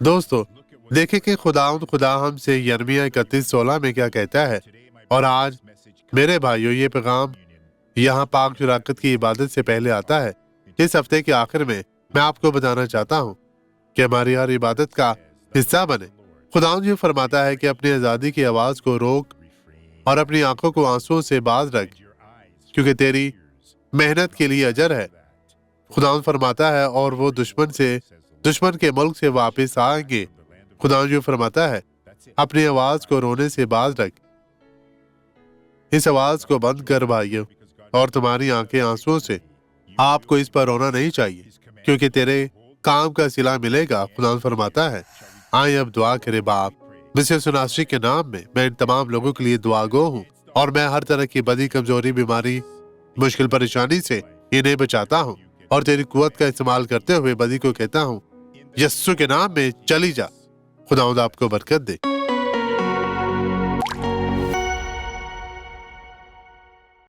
دوستو دیکھیں کہ خدا ہم سے یرمیہ 31:16 میں کیا کہتا ہے، اور آج میرے بھائیو یہ پیغام یہاں پاک شراکت کی عبادت سے پہلے آتا ہے۔ اس ہفتے کے آخر میں آپ کو بتانا چاہتا ہوں کہ ہماری ہر عبادت کا حصہ بنے۔ خداوند یہ فرماتا ہے کہ اپنی آزادی کی آواز کو روک اور اپنی آنکھوں کو آنسوؤں سے باز رکھ، کیونکہ تیری محنت کے لیے اجر ہے۔ خداوند فرماتا ہے اور وہ دشمن کے ملک سے واپس آئیں گے۔ خداوند یہ فرماتا ہے اپنی آواز کو رونے سے باز رکھ، اس آواز کو بند کر بھائیو، اور تمہاری آنکھیں آنسوؤں سے۔ آپ کو اس پر رونا نہیں چاہیے، کیونکہ تیرے کام کا صلہ ملے گا۔ خداوند فرماتا ہے آئیں اب دعا کرے۔ باپ، مسیح یسوع ناصری کے نام میں ان تمام لوگوں کے لیے دعا گو ہوں، اور میں ہر طرح کی بدی، کمزوری، بیماری، مشکل پریشانی سے انہیں بچاتا ہوں، اور تیری قوت کا استعمال کرتے ہوئے بدی کو کہتا ہوں یسوع کے نام میں چلی جا۔ خداوند آپ کو برکت دے۔